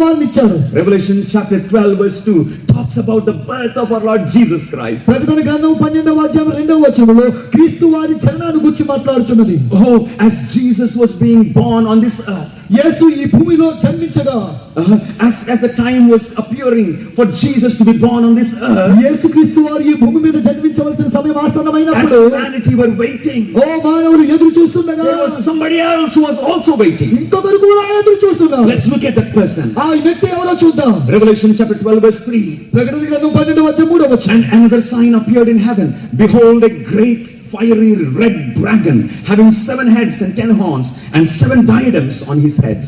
కుమారుని ఇచ్చాడు. Revelation chapter 12 verse 2 talks about the birth of our Lord Jesus Christ. ప్రకటన గ్రంథం 12వ అధ్యాయం 2వ వచనంలో క్రీస్తు వారి జననాన్ని గురించి మాట్లాడుచున్నది. Oh, as Jesus was being born on this earth, యేసు ఈ భూమిలో జన్మించగా, as the time was appearing for Jesus to be born on this earth, యేసు క్రీస్తు వారు ఈ భూమి మీద జన్మించవలసిన సమయం ఆసన్నమైనప్పుడు, as humanity were waiting, ఓ మానవులు ఎదురు చూస్తుండగా, there was somebody else who was also waiting. ఇంకొకరు కూడా ఎదురు చూస్తున్నారు. Let's look at that person. ఆ వ్యక్తి ఎవరో చూద్దాం. Revelation chapter 12 verse 3. ప్రకటన గ్రంథం 12వ అధ్యాయం 3వ వచనం. And another sign appeared in heaven. Behold, a great fiery red dragon having 7 heads and 10 horns and 7 diadems on his heads.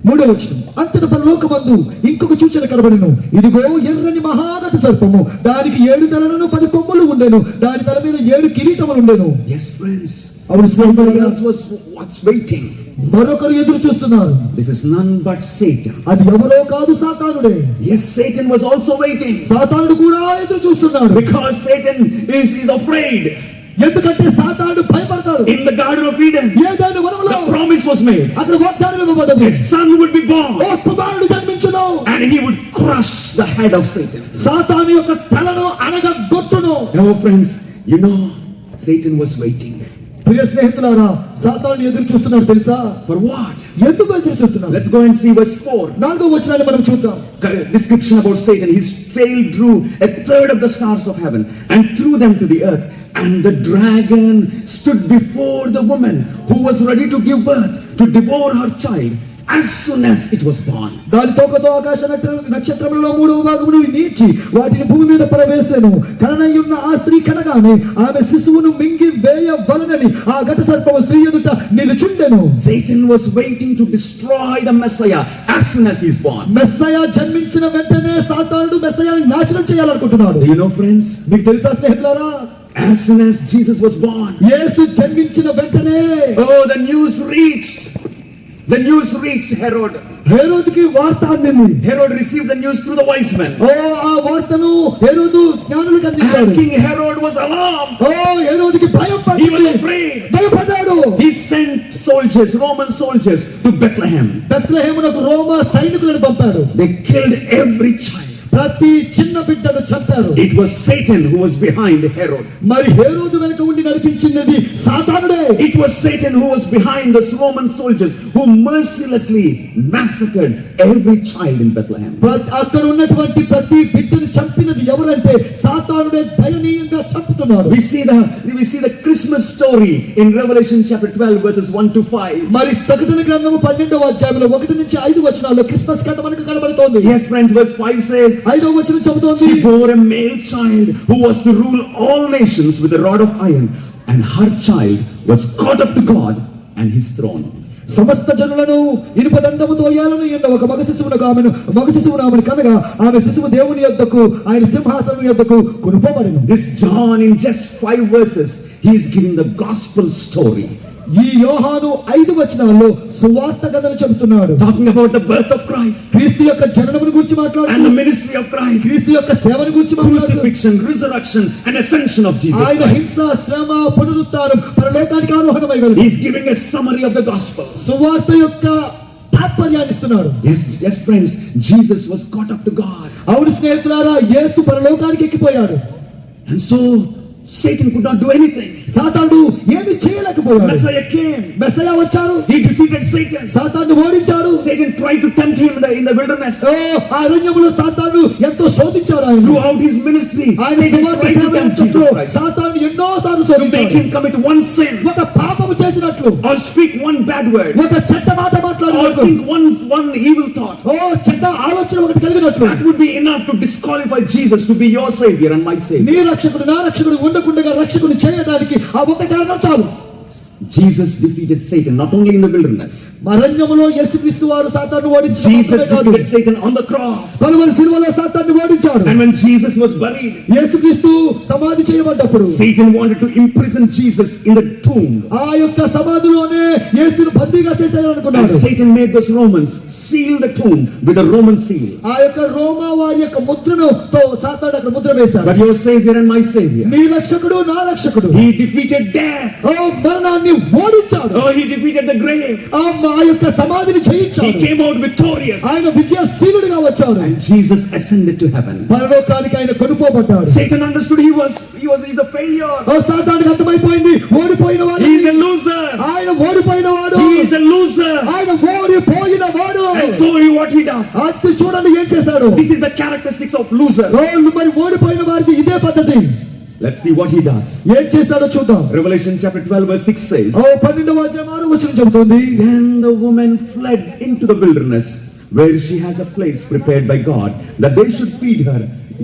3వ వచనం. అంతట పరలోకమందు ఇంకొక సూచన కనబడెను. ఇదిగో ఎర్రని మహాగట సర్పము, దానికి 7 తలలను 10 కొమ్ములు ఉండెను, దాని తల మీద 7 కిరీటములు ఉండెను. Yes friends, our somebody else was waiting. మరొకరు ఎదురు చూస్తున్నారు. This is none but Satan. అది ఎవరో కాదు, సాతానుడే. Yes, Satan was also waiting. సాతానుడు కూడా ఎదురు చూస్తున్నాడు. Because Satan is afraid. ఎందుకంటే సాతానుడు భయపడతాడు. In the garden of Eden, ఏదైనా వనములో the promise was made. అక్కడ వాగ్దానం ఇవ్వబడింది. A son would be born. ఓ కుమారుడు జన్మించును. And he would crush the head of Satan. సాతాను యొక్క తలను అనగగొట్టును. Oh friends, you know Satan was waiting. ప్రియ స్నేహితులారా, సాతాను ఎదురు చూస్తున్నాడు తెలుసా? For what? ఎందుకు ఎదురు చూస్తున్నాడు? Let's go and see verse 4. 4వ వచనాన్ని మనం చూద్దాం. Description about Satan. His tail drew 1/3 of the stars of heaven and threw them to the earth. And the dragon stood before the woman who was ready to give birth to devour her child as soon as it was born. దాని తోకతో ఆకాశ నక్షత్రములలో 3వ భాగమును నీచి వాటిని భూమి మీద పడవేసెను. కననయున్న ఆ స్త్రీ కనగానే ఆమె శిశువును మింగి వేయవలెనని ఆ ఘట సర్పము స్త్రీ ఎదుట నిలుచుండెను. Satan was waiting to destroy the Messiah as soon as he is born. మెస్సయా జన్మించిన వెంటనే సాతానుడు మెస్సయాని నాశనం చేయాలనుకుంటున్నాడు. Do you know friends? మీకు తెలుసా స్నేహితులారా? As soon as Jesus was born, యేసు జన్మించిన వెంటనే, oh, the news reached Herod. హేరోదుకి వార్త అందింది. Herod received the news through the wise men. ఓ ఆ వార్తను హేరోదు జ్ఞానులకు అందించాడు. And King Herod was alarmed. ఓ హేరోదుకి భయం He was పడింది. afraid. భయపడ్డాడు. He sent soldiers, Roman soldiers, to Bethlehem. బెత్లెహేమునకు రోమా సైనికులను పంపాడు. They killed every child. ప్రతి చిన్న బిడ్డను చంపారు. It was Satan who was behind Herod. మరి హేరోదు వెనుక ఉండి నడిపించినది సాతానుడే. It was Satan who was behind those Roman soldiers who mercilessly massacred every child in Bethlehem. అక్కడ ఉన్నటువంటి ప్రతి బిడ్డను చంపినది ఎవరంటే సాతానుడే దయనీయంగా చంపుతున్నాడు. We see the Christmas story in Revelation chapter 12 verses 1 to 5. మరి ప్రకటన గ్రంథము 12వ అధ్యాయంలో 1 నుంచి 5 వచనాల్లో క్రిస్మస్ కథ మనకు కనబడుతోంది. Yes friends, verse 5 says, 5వ వచనం చెబుతోంది, she bore a male child who was to rule all nations with a rod of iron, and her child was caught up to God and his throne. సమస్త జనులను ఇనుప దండముతో ఏలను ఎన్న ఒక మగ శిశువును ఆమెను కనగా ఆమె శిశువు దేవుని యొద్దకు ఆయన సింహాసనం యొద్దకు కొనుపోబడెను. This John, in just 5 verses, he is giving the gospel story. ఈ యోహాను 5 వచనాల్లో సువార్త కథను చెబుతున్నాడు. Talking about the birth of Christ, క్రీస్తు యొక్క జననమును గురించి మాట్లాడుతూ, and the ministry of Christ, క్రీస్తు యొక్క సేవను గురించి మాట్లాడుతూ, crucifixion, resurrection and ascension of Jesus ఆయన Christ. హింస, శ్రమ, పునరుత్థానం, పరలోకానికి ఆరోహణమై వెళ్ళి He is giving a summary of the gospel. సువార్త యొక్క తాత్పర్యాన్ని ఇస్తున్నాడు. Yes friends, Jesus was caught up to God. అవును స్నేహితులారా, యేసు పరలోకానికి ఎక్కిపోయాడు. And so Satan could not do anything. సాతానుడు ఏమీ చేయలేకపోయాడు. Messiah came. మెస్సయా వచ్చారు. He defeated Satan. సాతానుడు ఓడించాడు. Satan tried to tempt him in the wilderness. ఆ అరణ్యములో సాతానుడు ఎంతో శోధించాడు ఆయన. Throughout his ministry, Satan tried to tempt Jesus Christ. సాతానుడు ఎన్నో సార్లు to make శోధించాడు. him commit one sin, ఒక పాపము చేసినట్లు, or speak one bad word, ఒక చెడ్డ మాట or మాట్లాడినట్లు, think one evil thought. చెడ్డ ఆలోచన ఒకటి కలిగినట్లు. That would be enough to disqualify Jesus to be your savior and my savior. నీ రక్షకుడు నా రక్షకుడు ఉండకుండా రక్షకుని చేయడానికి ఆ ఒక్క కారణం చాలు. Jesus defeated Satan not only in the wilderness. అరణ్యములో యేసుక్రీస్తు వారు సాతానును ఓడించాడు. Jesus defeated Satan on the cross. Calvary శిలువలో సాతానును ఓడించాడు. And when Jesus was buried, యేసుక్రీస్తు సమాధి చేయబడ్డప్పుడు Satan wanted to imprison Jesus in the tomb. ఆ యొక్క సమాధిలోనే యేసును బందీగా చేసేయాలనుకున్నాడు. And Satan made those Romans seal the tomb with a Roman seal. ఆ యొక్క రోమా వారి యొక్క ముద్రను తో సాతానుడు అక్కడ ముద్ర వేశాడు. But your savior and my savior, నీ రక్షకుడు నా రక్షకుడు, he defeated death. మరణాన్ని మరణాన్ని ఓడించాడు. Oh, he defeated the grave. ఆ యొక్క సమాధిని జయించాడు. He came out victorious. ఆయన విజయశీలుడిగా వచ్చాడు. And Jesus ascended to heaven. పరలోకానికి ఆయన కొనుపోబడ్డాడు. Satan understood he's a failure. సాతానుకు అర్థమైపోయింది, ఓడిపోయిన వాడు. He is a loser. ఆయన ఓడిపోయిన వాడు. He is a loser. ఆయన ఓడిపోయిన వాడు. And so what he does. అది చూడండి ఏం చేశాడు. This is the characteristics of losers. మరి ఓడిపోయిన వారిది ఇదే పద్ధతి. Let's see what he does. ఏం చేస్తాడో చూద్దాం. Revelation chapter 12 verse 6 says, 12వ అధ్యాయం 6వ వచనం చెబుతోంది, then the woman fled into the wilderness where she has a place prepared by God that they should feed her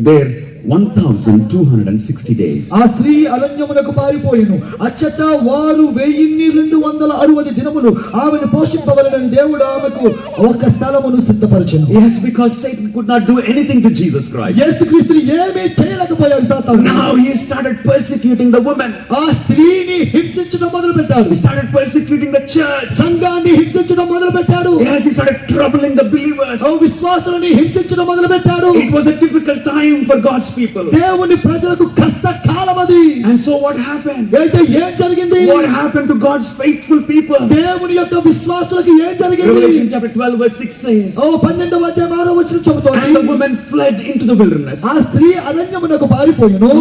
there 1260 days. ఆ స్త్రీ అరణ్యమునకు పారిపోయెను. అచ్చట వారు 1260 దినములు ఆమెను పోషింపవలెనని దేవుడు ఆమెకు ఒక స్థలమును సిద్ధపరిచెను. Yes, because Satan could not do anything to Jesus Christ. యేసుక్రీస్తుని ఏమీ చేయలేకపోయాడు సాతాను. Now he started persecuting the woman. ఆ స్త్రీని హింసించడం మొదలుపెట్టాడు. He started persecuting the church. సంఘాన్ని హింసించడం మొదలుపెట్టాడు. Yes, he started troubling the believers. విశ్వాసులని హింసించడం మొదలుపెట్టాడు. It was a difficult time for God's people. దేవుని ప్రజలకు కష్టకాలం అది. And so what happened? అయితే ఏం జరిగింది? What happened to God's faithful people? దేవుని యొక్క విశ్వాసులకు ఏం జరిగింది? Revelation chapter 12 verse 6 says, 12వ అధ్యాయం 6వ వచనం చెబుతోంది, and the woman fled into the wilderness. ఆ స్త్రీ అరణ్యమునకు పారిపోయెను.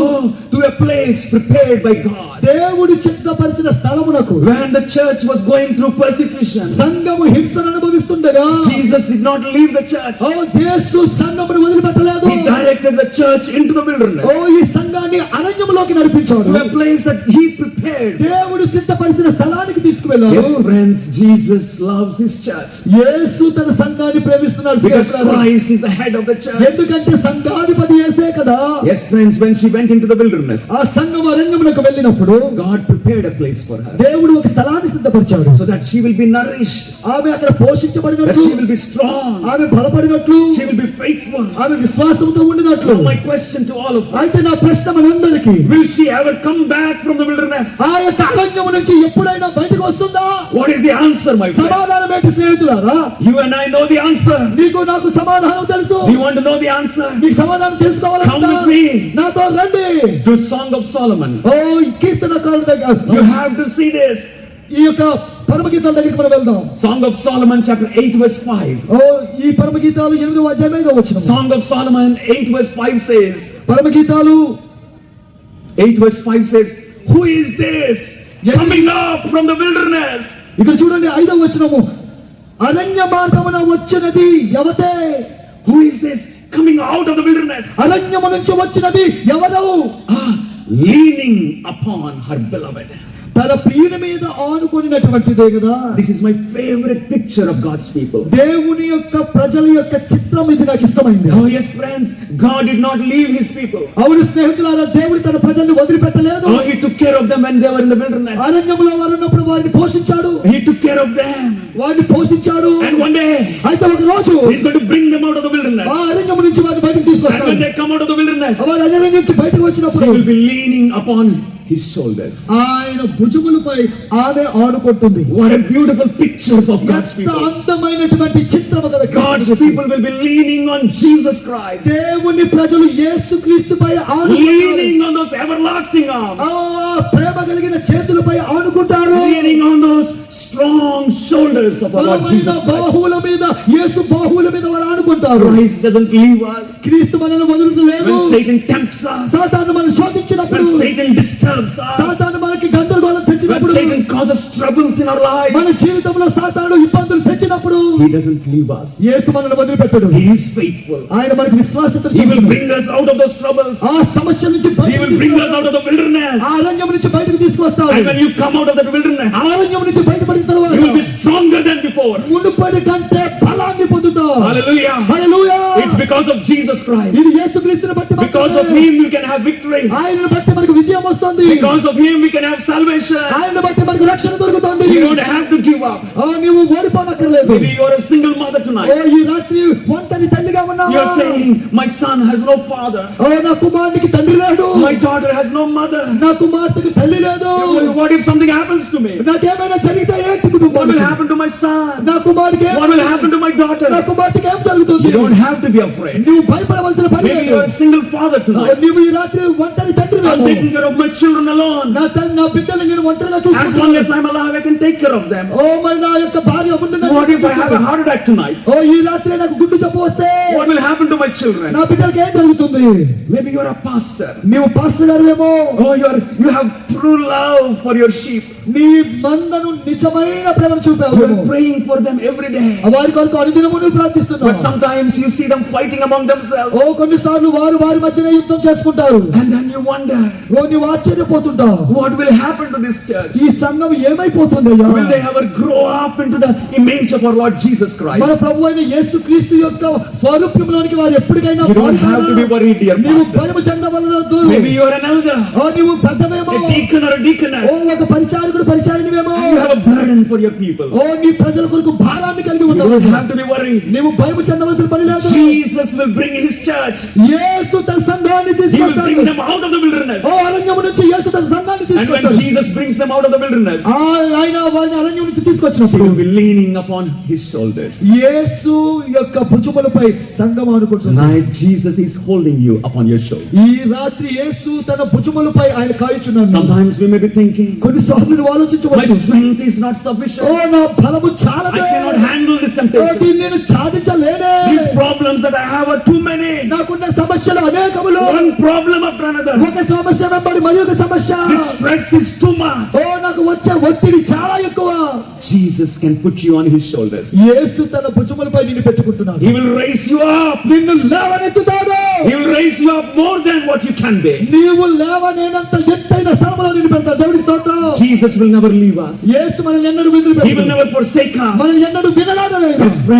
To a place prepared by God. దేవుడు సిద్ధపరిచిన స్థలమునకు. When the church was going through persecution, సంఘము హింసను అనుభవిస్తుండగా Jesus did not leave the church. యేసు సంఘమును వదిలిపెట్టలేదు. He directed the church into the wilderness. ఈ సంఘాన్ని అరణ్యములోకి నడిపించాడు. To a place that he prepared. దేవుడు సిద్ధపరిచిన స్థలానికి తీసుకువెళ్ళాడు. Yes, friends, Jesus loves his church. యేసు తన సంఘాన్ని ప్రేమిస్తున్నాడు. Because Christ is the head of the church. ఎందుకంటే సంఘాధిపతి యేసే కదా. Yes, friends, when she went into the wilderness, ఆ సంఘం అరణ్యమునకు వెళ్ళినప్పుడు God prepared a place for her. దేవుడు ఒక స్థలాన్ని సిద్ధపరిచాడు. So that she will be nourished. ఆమె అక్కడ పోషించబడినట్లు. That she will be strong. ఆమె బలపడినట్లు. She will be faithful. ఆమె విశ్వాసంతో ఉండినట్లు. Now my question to all of us, అయితే నా ప్రశ్న మనందరికీ, will she ever come back from the wilderness? ఆ యొక్క అరణ్యము నుంచి ఎప్పుడైనా బయటకు వస్తుందా? What is the answer, my friend? సమాధానం ఏంటి స్నేహితులారా? You and I know the answer. నీకు నాకు సమాధానం తెలుసు. Do you want to know the answer? నీకు సమాధానం తెలుసుకోవాలంటే Come with me. నాతో రండి. To Song of Solomon. ఈ కీర్తనకారుడి దగ్గర You have to see this. ఈ యొక్క పరమగీతాల దగ్గరికి మనం వెళ్దాం. Song of Solomon chapter 8 verse 5. ఈ పరమగీతాలు 8వ అధ్యాయం 5వ వచనం. Song of Solomon 8 verse 5 says, పరమగీతాలు 8 verse 5 says, who is this coming up from the wilderness? ఇక్కడ చూడండి 5వ వచనము, అరణ్య మార్గమున వచ్చినది ఎవతే? Who is this coming out of the wilderness? అరణ్యము నుంచి వచ్చినది ఎవరు? Leaning upon her beloved. తన ప్రియుని మీద ఆనుకున్నటువంటిదే కదా. This is my favorite picture of God's people. దేవుని యొక్క ప్రజల యొక్క చిత్రం ఇది నాకు ఇష్టమైంది. Oh yes, friends, God did not leave his people. అవును స్నేహితులారా, దేవుడు తన ప్రజల్ని వదిలిపెట్టలేదు. Oh, he took care of them when they were in the wilderness. అరణ్యములో వారు ఉన్నప్పుడు వారిని పోషించాడు. He took care of them. వారిని పోషించాడు. And one day, అయితే ఒక రోజు he's going to bring them out of the wilderness. ఆ అరణ్యము నుంచి వారిని బయటకు And తీసుకొస్తాడు. when they come out of the wilderness, వారు అరణ్యం నుంచి బయటకు వచ్చినప్పుడు she will be leaning upon his shoulders. ఆయన భుజములపై ఆమె ఆడుకుంటుంది. What a beautiful picture of God's ఎంత people. అందమైనటువంటి చిత్రము కదా. God's people will be leaning on Jesus Christ. దేవుని ప్రజలు యేసుక్రీస్తుపై ఆనుకుంటారు. Leaning on those everlasting arms. ప్రేమ కలిగిన చేతులపై ఆనుకుంటారు. Leaning on those strong shoulders of our Lord Jesus Christ. బాహువుల మీద, యేసు బాహువుల మీద వారు ఆనుకుంటారు. Christ doesn't leave us. క్రీస్తు మనల్ని వదలలేదు. When Satan tempts us, సాతాను మనల్ని శోధించినప్పుడు, when Satan disturbs us, సాతాను మనకి గందరగోళం తెచ్చినప్పుడు, when Satan causes troubles in our lives, మన జీవితంలో సాతాను ఇబ్బందులు తెచ్చినప్పుడు, he doesn't leave us. యేసు మనల్ని వదిలిపెట్టడు. He is faithful. ఆయన మనకి విశ్వాసంతో He will bring us out of those troubles. ఆ సమస్య నుంచి He will bring us out of the wilderness. ఆ అరణ్యం నుంచి బయటకు తీసుకొస్తాడు. And when you come out of that wilderness, ఆ అరణ్యం నుంచి బయటపడిన తర్వాత you will be stronger than before. మునుపటి కంటే బలాన్ని పొందుతావు. Hallelujah. Hallelujah. It's because of Jesus Christ. ఇది యేసుక్రీస్తుని బట్టి మాత్రమే. Because of him we can have victory. ఆయనను బట్టి మనకు విజయం వస్తుంది. Because of him we can have salvation. ఆయనను బట్టి మనకు రక్షణ దొరుకుతుంది. You don't have to give up. నీవు ఓడిపోనక్కర్లేదు. Maybe you are a single mother tonight. ఈ రాత్రి ఒంటరి తల్లిగా ఉన్నావా? You are saying, my son has no father. నా కుమారునికి తండ్రి లేడు. My daughter has no mother. నా కుమార్తెకి తల్లి లేదు. What if something happens to me? నాకేమైనా జరిగితే ఏంటి కుటుంబం? What will happen to my son? నా కుమారుడికి What will happen to my daughter? నా కుమార్తెకి ఏం జరుగుతుంది? You don't have to be afraid. నువ్వు భయపడవలసిన పని Maybe లేదు. you are a single father tonight. నీవు ఈ రాత్రి ఒంటరి తండ్రి. చూసుకుంటాను. taking care of my children alone. నా బిడ్డలు నేను ఒంటరిగా As long చూసుకుంటాను. as I'm alive, I can take care of them. ఓ మరి నా యొక్క భార్య ఉండున్నది. What if I have a heart attack tonight? ఓ ఈ రాత్రి నాకు గుడ్డు జబ్బు వస్తే What will happen to my children? నా బిడ్డలకి ఏం జరుగుతుంది? Maybe you're a pastor. నీవు pastor గారివేమో. Oh, you have true love for your sheep. నీ మందను నిజమైన ప్రేమను చూపావు. You're praying for them every day. వారి కొరకు అనుదినము నువ్వు ప్రార్థిస్తున్నావు. But sometimes you see them fighting among themselves. ఓ కొన్నిసార్లు వారి మధ్యనే యుద్ధం చేసుకుంటారు. And then you wonder, ఓ నీవు ఆశ్చర్యపోతుంటావు. what will happen to this church? ఈ సంఘం ఏమైపోతుందయ్యా? Will they ever grow up into the image of our Lord Jesus Christ? మన ప్రభువైన యేసుక్రీస్తు యొక్క స్వరూపంలోనికి వారు ఎప్పటికైనా You don't have to be worried, dear నీవు pastor. భయము చెందవలదు. Maybe you're an elder, ఓ నీవు పెద్దవేమో. a deacon or a oh deaconess. ఒక పరిచారకుడు పరిచారినివేమో. And you have a burden for your people. ఓ నీ ప్రజల కొరకు భారాన్ని కలిగి You ఉన్నావు. don't have to be worried. నీవు భయము చెందవలసిన పని లేదు. Jesus will bring his church. యేసు తన సంఘాన్ని He will bring తీసుకొస్తాడు. them out of the wilderness. ఓ అరణ్యము నుంచి యేసు తన సంఘాన్ని And when తీసుకొస్తాడు. Jesus brings them out of the wilderness, ఆయన వారిని అరణ్యం నుంచి he తీసుకొచ్చినప్పుడు will be leaning upon his shoulders. యేసు యొక్క భుజములపై సంఘం ఆనుకుంటుంది. Tonight, Jesus is holding you upon your shoulder. ఈ రాత్రి యేసు తన భుజములపై ఆయన కాయుచున్నాడు. Sometimes we may be thinking, కొన్నిసార్లు నువ్వు my ఆలోచించవచ్చు. strength is not oh sufficient. నా బలము I చాలదే. cannot handle this oh temptation. దీన్ని నేను సాధించలేనే. These problems that I have are too many. నాకున్న సమస్యలు అనేకములు. One problem after another. ఒక సమస్య వెంబడి మరి ఒక సమస్య. This stress is too much. ఓ నాకు వచ్చే ఒత్తిడి చాలా ఎక్కువ. Jesus can put you on his shoulders. యేసు తన భుజములపై నిన్ను పెట్టుకుంటున్నాడు. He will raise you up. నిన్ను లేవనెత్తుతాడు. He will raise you up more than what you can bear. నీవు లేవనేనంత ఎత్తైన స్థలములో నిన్ను పెడతాడు. దేవునికి స్తోత్రం. Jesus will never leave us. యేసు మనల్ని ఎన్నడూ He will వదిలిపెట్టడు. never forsake us. మనల్ని ఎన్నడూ వినడాడు. His friend